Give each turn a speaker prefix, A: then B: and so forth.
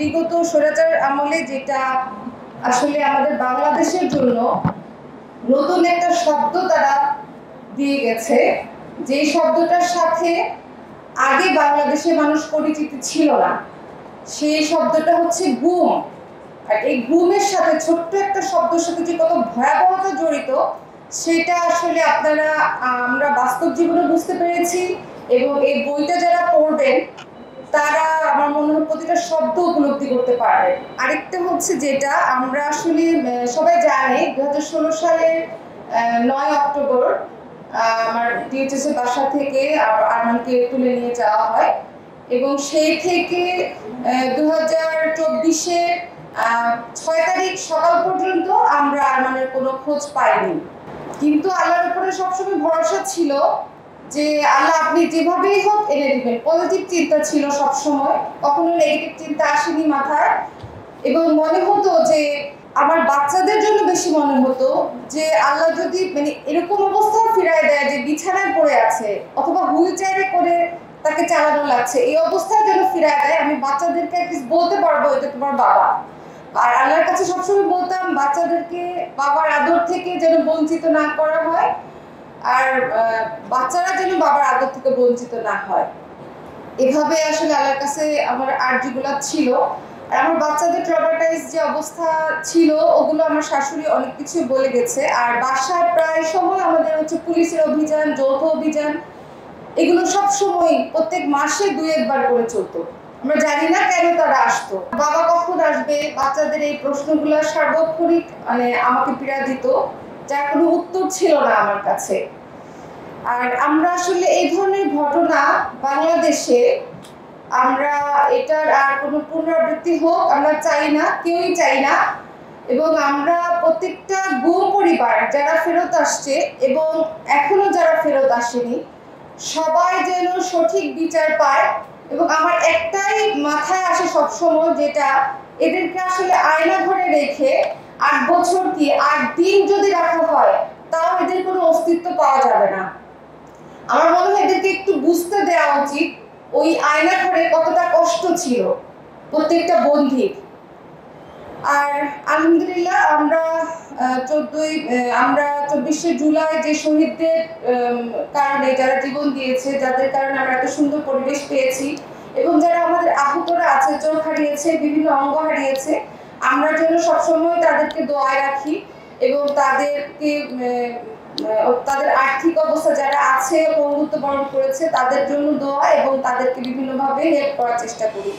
A: বিগত স্বৈরাচার আমলে যেটা আসলে আমাদের বাংলাদেশের জন্য নতুন একটা শব্দ তারা দিয়ে গেছে, যে শব্দটার সাথে আগে বাংলাদেশের মানুষ পরিচিত ছিল না, সেই শব্দটা হচ্ছে গুম। আর এই গুমের সাথে ছোট্ট একটা শব্দের সাথে যে কত ভয়াবহতা জড়িত সেটা আসলে আমরা বাস্তব জীবনে বুঝতে পেরেছি। এবং এই বইটা যারা পড়বেন তারা আমার মনে হয় প্রতিটা শব্দ উপলব্ধি করতে পারবে। আরেকটা হচ্ছে যেটা আমরা আসলে সবাই জানি 2016 সালের 9 অক্টোবর আমার ডিএইচএস এর বাসা থেকে আরমানকে তুলে নিয়ে যাওয়া হয় এবং সেই থেকে 2024-এর 6 তারিখ সকাল পর্যন্ত আমরা আরমানের কোনো খোঁজ পাইনি। কিন্তু আল্লাহর উপরে সবসময় ভরসা ছিল যে আল্লাহ আপনি যেভাবেই হোক এনে দিবেন। পজিটিভ চিন্তা ছিল সবসময়, কখনো নেগেটিভ চিন্তা আসেনি মাথায়। এবং মনে হতো যে আমার বাচ্চাদের জন্য বেশি মনে হতো যে আল্লাহ যদি মানে এরকম অবস্থা ফিরায় দেয় যে বিছানায় পড়ে আছে অথবা হুইল চেয়ারে করে তাকে চালানো লাগছে, এই অবস্থায় যেন ফিরায় দেয়, আমি বাচ্চাদেরকে অ্যাটলিস্ট বলতে পারবো এটা তোমার বাবা। আর আল্লাহর কাছে সবসময় বলতাম বাচ্চাদেরকে বাবার আদর থেকে যেন বঞ্চিত না করা হয়, আর বাচ্চারা যেন বাবার আদর থেকে বঞ্চিত না হয়। এভাবে আসলে আল্লাহর কাছে আমার আর্জিগুলো ছিল। আর আমার বাচ্চাদের ট্রমাটাইজ যে অবস্থা ছিল ওগুলো আমার শাশুড়ি অনেক কিছু বলে গেছে। আর বাসায় প্রায় সময় আমাদের হচ্ছে পুলিশের অভিযান, যৌথ অভিযান, এগুলো সব সময় প্রত্যেক মাসে 2-1 বার করে চলতো। আমরা জানি না কেন তারা আসতো, বাবা কখন আসবে, বাচ্চাদের এই প্রশ্নগুলো সার্বক্ষণিক মানে আমাকে পীড়া দিত, যার কোনো উত্তর ছিল না আমার কাছে। আর আমরা আসলে এই ধরনের ঘটনা বাংলাদেশে আমরা এটার আর কোনো পুনরাবৃত্তি হোক আমরা চাই না, কেউই চাই না। এবং আমরা প্রত্যেকটা গুম পরিবার যারা ফেরত আসছে এবং এখনো যারা ফেরত আসেনি সবাই যেন সঠিক বিচার পায়। এবং আমার একটাই মাথায় আসে সবসময়, যেটা এদেরকে আসলে আয়না ঘরে রেখে 8 বছর কি 8 দিন যদি রাখা হয় তাও এদের কোনো অস্তিত্ব পাওয়া যাবে না। আমার মনে হয় এদেরকে একটু বুঝতে দেওয়া উচিত ওই আয়না ঘরে কতটা কষ্ট ছিল প্রত্যেকটা বন্দীর। আর আলহামদুলিল্লাহ আমরা 24শে জুলাই যে শহীদদের কারণে যারা জীবন দিয়েছে, যাদের কারণে আমরা এত সুন্দর পরিবেশ পেয়েছি, এবং যারা আমাদের আহতরা আছে, চোখ হারিয়েছে, বিভিন্ন অঙ্গ হারিয়েছে, আমরা যেন সবসময় তাদেরকে দোয়ায় রাখি এবং তাদের আর্থিক অবস্থা যারা আছে বন্ধুত্ব বরণ করেছে তাদের জন্য দোয়া এবং তাদেরকে বিভিন্নভাবে হেল্প করার চেষ্টা করি।